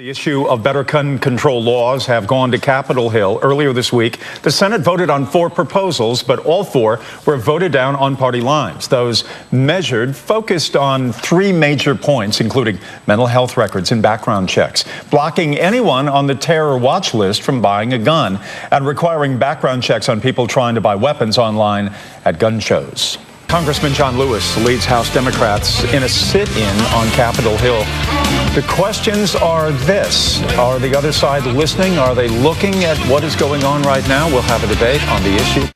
The issue of better gun control laws have gone to Capitol Hill. Earlier this week, the Senate voted on 4 proposals, but all 4 were voted down on party lines. Those measured focused on 3 major points, including mental health records and background checks, blocking anyone on the terror watch list from buying a gun, and requiring background checks on people trying to buy weapons online at gun shows. Congressman John Lewis leads House Democrats in a sit-in on Capitol Hill. The questions are this: are the other side listening? Are they looking at what is going on right now? We'll have a debate on the issue.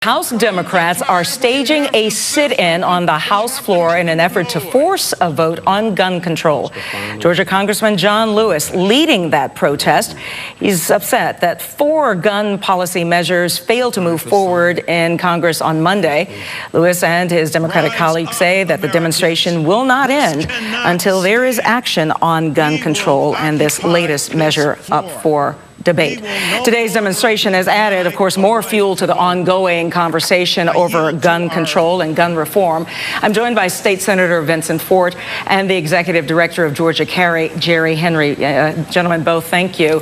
House Democrats are staging a sit-in on the House floor in an effort to force a vote on gun control. Georgia Congressman John Lewis leading that protest. He's upset that 4 gun policy measures failed to move forward in Congress on Monday. Lewis and his Democratic colleagues say that the demonstration will not end until there is action on gun control and this latest measure up for debate. Today's demonstration has added, of course, more fuel to the ongoing conversation over gun control and gun reform. I'm joined by State Senator Vincent Fort and the Executive Director of Georgia Carry, Jerry Henry. Gentlemen, both, thank you.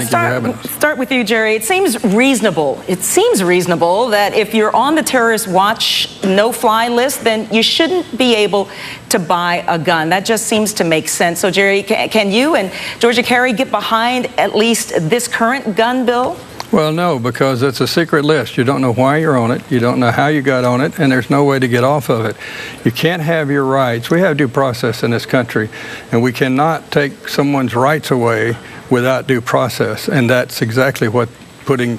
Start with you, Jerry. It seems reasonable that if you're on the terrorist watch no-fly list, then you shouldn't be able to buy a gun. That just seems to make sense. So, Jerry, can you and Georgia Carry get behind at least this current gun bill? Well, no, because it's a secret list. You don't know why you're on it. You don't know how you got on it, and there's no way to get off of it. You can't have your rights. We have due process in this country, and we cannot take someone's rights away without due process, and that's exactly what putting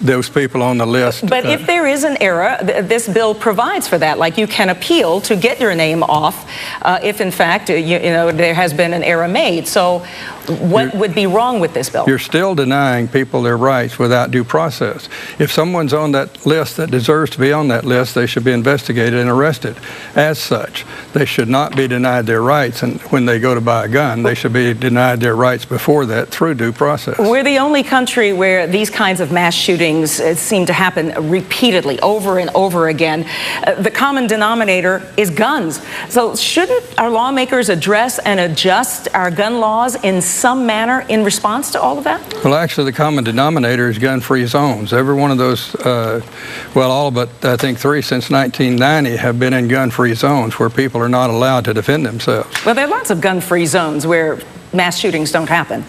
those people on the list. But if there is an error, this bill provides for that. Like, you can appeal to get your name off if, in fact, you know, there has been an error made. So what would be wrong with this bill? You're still denying people their rights without due process. If someone's on that list that deserves to be on that list, they should be investigated and arrested. As such, they should not be denied their rights, and when they go to buy a gun, they should be denied their rights before that through due process. We're the only country where these kinds of mass shootings seem to happen repeatedly, over and over again. The common denominator is guns. So shouldn't our lawmakers address and adjust our gun laws in some manner in response to all of that? Well, actually, the common denominator is gun-free zones. Every one of those, well, all but I think 3 since 1990 have been in gun-free zones where people are not allowed to defend themselves. Well, there are lots of gun-free zones where mass shootings don't happen.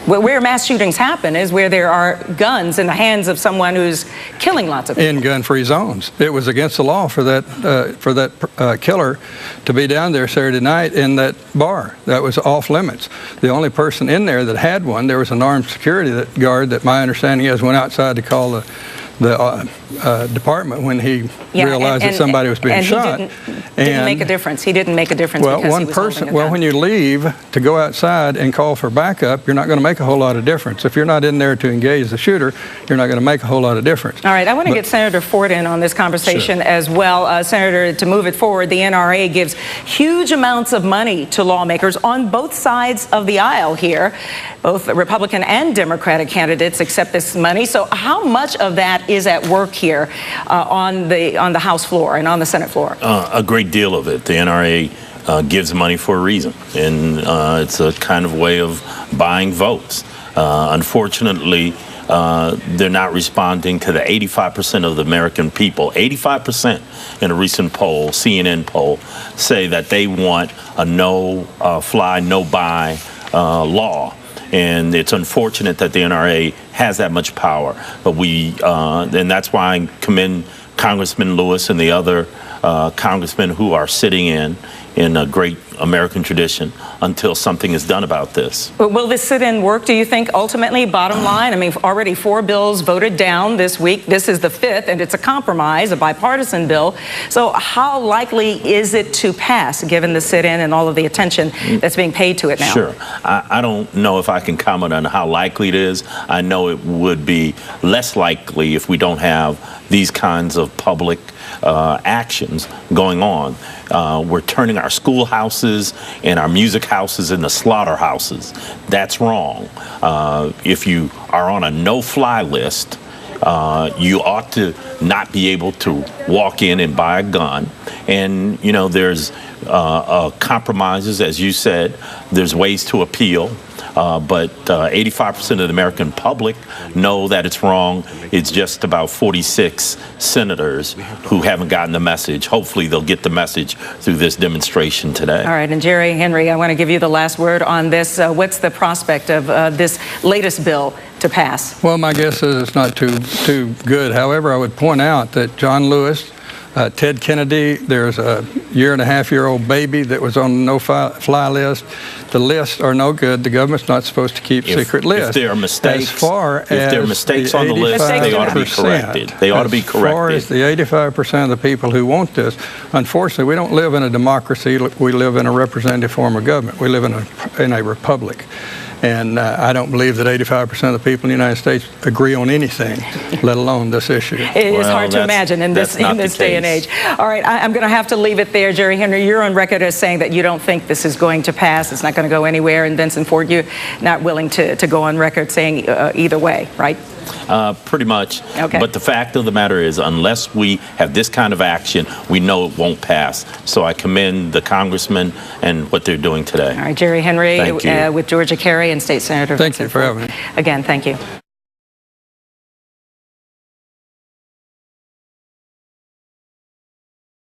Where mass shootings happen is where there are guns in the hands of someone who's killing lots of people. In gun-free zones. It was against the law for that killer to be down there Saturday night in that bar. That was off limits. The only person in there that had one, there was an armed security guard that my understanding is went outside to call the department when he realized that somebody was being shot. He didn't make a difference. He didn't make a difference because he was holding a gun. When you leave to go outside and call for backup, you're not going to make a whole lot of difference. If you're not in there to engage the shooter, you're not going to make a whole lot of difference. All right, I want to get Senator Ford in on this conversation as well. Senator, to move it forward, the NRA gives huge amounts of money to lawmakers on both sides of the aisle here. Both Republican and Democratic candidates accept this money. So how much of that is at work here on the House floor and on the Senate floor? A great deal of it. The NRA gives money for a reason, and it's a kind of way of buying votes. Unfortunately, they're not responding to the 85% of the American people. 85% in a recent poll, CNN poll, say that they want a no-fly, no-buy law. And it's unfortunate that the NRA has that much power. But and that's why I commend Congressman Lewis and the other congressmen who are sitting in a great American tradition until something is done about this. But will this sit-in work, do you think, ultimately? Bottom line, I mean, already 4 bills voted down this week. This is the 5th, and it's a compromise, a bipartisan bill. So how likely is it to pass, given the sit-in and all of the attention that's being paid to it now? Sure. I don't know if I can comment on how likely it is. I know it would be less likely if we don't have these kinds of public actions going on. We're turning our schoolhouses and our music houses into slaughterhouses. That's wrong. If you are on a no-fly list, you ought to not be able to walk in and buy a gun. And, you know, there's compromises, as you said. There's ways to appeal. but 85% of the American public know that it's wrong. It's just about 46 senators who haven't gotten the message. Hopefully they'll get the message through this demonstration today. All right, and Jerry, Henry, I want to give you the last word on this. What's the prospect of this latest bill to pass? Well, my guess is it's not too good. However, I would point out that John Lewis, Ted Kennedy, there's a year-and-a-half-year-old baby that was on the no-fly list. The lists are no good. The government's not supposed to keep secret lists. If there are mistakes, as far if there are mistakes on the list, they ought to be corrected. They ought to be corrected. As far as the 85% of the people who want this, unfortunately, we don't live in a democracy. We live in a representative form of government. We live in a republic. And I don't believe that 85% of the people in the United States agree on anything, let alone this issue. It is hard to imagine in this day and age. All right, I'm going to have to leave it there. Jerry Henry, you're on record as saying that you don't think this is going to pass. It's not going to go anywhere. And Vincent Ford, you're not willing to go on record saying either way, right? Pretty much. Okay. But the fact of the matter is, unless we have this kind of action, we know it won't pass. So I commend the congressmen and what they're doing today. All right, Jerry Henry Thank you. With Georgia Carey and State Senator Thank Vincent you for Ford. having me. Again, thank you.